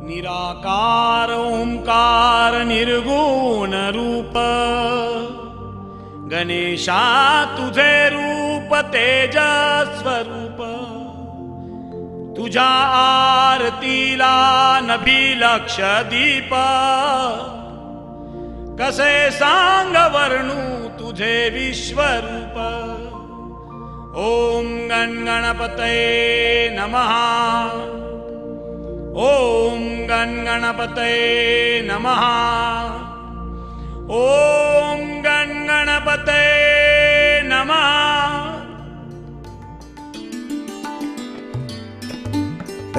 निराकार ओंकार निर्गुण रूप, गणेशा तुझे रूप तेजस्वरूप, तुझ्या आरतीला नभी लक्ष दीप, कसे सांग वर्णू तुझे विश्वरूप। ओम गण गणपतये नमः, ओम गण गणपतये नमः, ओम गण गणपतये नमः।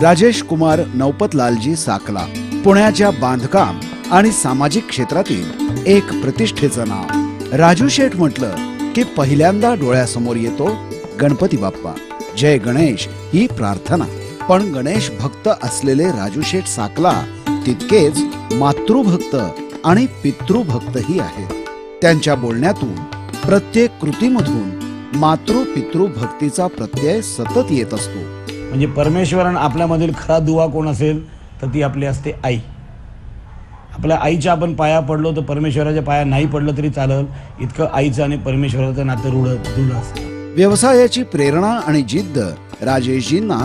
राजेश कुमार नौपतलालजी साकला पुण्याच्या बांधकाम आणि सामाजिक क्षेत्रातील एक प्रतिष्ठेचं नाव। राजू शेठ म्हटलं की पहिल्यांदा डोळ्यासमोर येतो गणपती बाप्पा, जय गणेश ही प्रार्थना। पण गणेश भक्त असलेले राजू शेठ साकला तितकेच मातृभक्त आणि पितृभक्तही आहेत। त्यांच्या बोलण्यातून प्रत्येक कृतीमधून मातृ पितृ भक्तीचा प्रत्यय सतत येत असतो। म्हणजे परमेश्वरान आपल्यामधील खरा दुवा कोण असेल तर ती आपली असते आई। आपल्या आईच्या आपण पाया पडलो तर परमेश्वराच्या पाया नाही पडलं तरी चालेल, इतकं आईचं आणि परमेश्वराचं नातं रूढ असतं। व्यवसायाची प्रेरणा आणि जिद्द राजेशजींना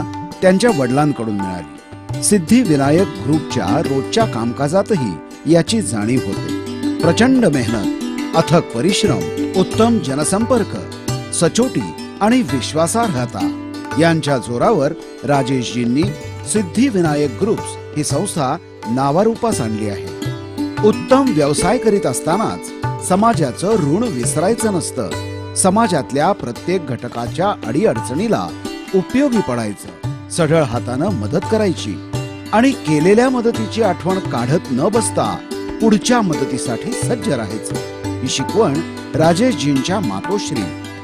त्यांच्या वडिलांकडून मिळाली। सिद्धिविनायक ग्रुपच्या रोजच्या कामकाजातही याची जाणीव होते। प्रचंड मेहनत, अथक परिश्रम, उत्तम जनसंपर्क, सचोटी आणि विश्वासार्हता यांच्या जोरावर राजेशजींनी सिद्धिविनायक ग्रुप्स ही संस्था नावारूपास आणली आहे। उत्तम व्यवसाय करीत असतानाच समाजाचं ऋण विसरायचं नसतं। समाजातल्या प्रत्येक घटकाच्या अडीअडचणीला उपयोगी पडायचं, सढळ हातानं मदत करायची आणि केलेल्या मदतीची आठवण काढत न बसता पुढच्या मदतीसाठी सज्ज राहायचं। ही शिकवण राजेशजींच्या मातोश्री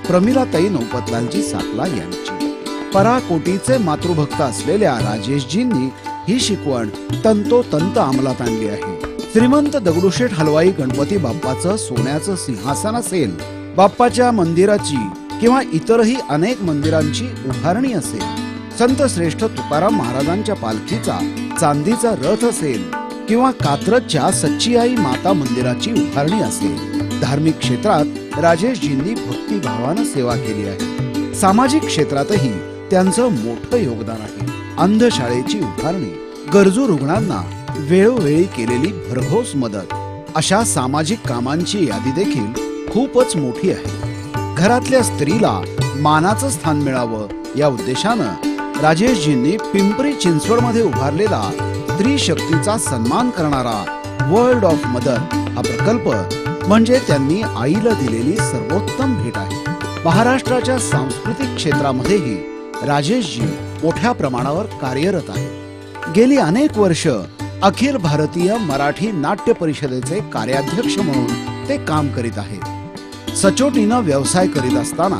प्रमिलाताई नौपतलालजी साकला यांची। पराकोटीचे मातृभक्त असलेल्या राजेशजींनी ही शिकवण तंतोतंत अंमलात आणली आहे। श्रीमंत दगडूशेठ हलवाई गणपती बाप्पाचं सोन्याचं सिंहासन असेल, बाप्पाच्या मंदिराची किंवा इतरही अनेक मंदिरांची उभारणी असेल, संत श्रेष्ठ तुकाराम महाराजांच्या पालखीचा चांदीचा रथ असेल किंवा कात्रजच्या सच्ची आई माता मंदिराची उभारणी असेल, धार्मिक क्षेत्रात राजेशजींनी भक्तिभावानं सेवा केली आहे। सामाजिक क्षेत्रातही त्यांचं मोठं योगदान आहे। अंधशाळेची उभारणी, गरजू रुग्णांना वेळोवेळी केलेली भरघोस मदत, अशा सामाजिक कामांची यादी देखील खूपच मोठी आहे। घरातल्या स्त्रीला मानाचं स्थान मिळावं या उद्देशानं राजेशजींनी पिंपरी चिंचवडमध्ये उभारलेला स्त्री शक्तीचा सन्मान करणारा वर्ल्ड ऑफ मदर हा प्रकल्प म्हणजे त्यांनी आईला दिलेली सर्वोत्तम भेट आहे। महाराष्ट्राच्या सांस्कृतिक क्षेत्रामध्येही राजेशजी मोठ्या प्रमाणावर कार्यरत आहेत। गेली अनेक वर्ष अखिल भारतीय मराठी नाट्य परिषदेचे कार्याध्यक्ष म्हणून ते काम करीत आहेत। सचोटीनं व्यवसाय करीत असताना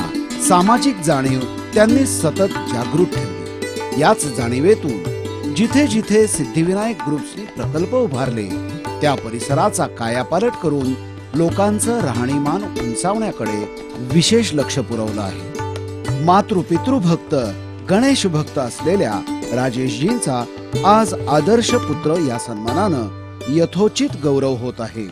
सामाजिक जाणीव त्यांनी सतत जागृत ठेवली। याच जाणीवेतून जिथे जिथे सिद्धिविनायक ग्रुप्सनी प्रकल्प उभारले त्या परिसराचा कायापालट करून लोकांचं राहणीमान उंचावण्याकडे विशेष लक्ष पुरवलं आहे। मातृपितृभक्त गणेश भक्त असलेल्या राजेशजींचा आज आदर्श पुत्र या सन्मानानं यथोचित गौरव होत आहे।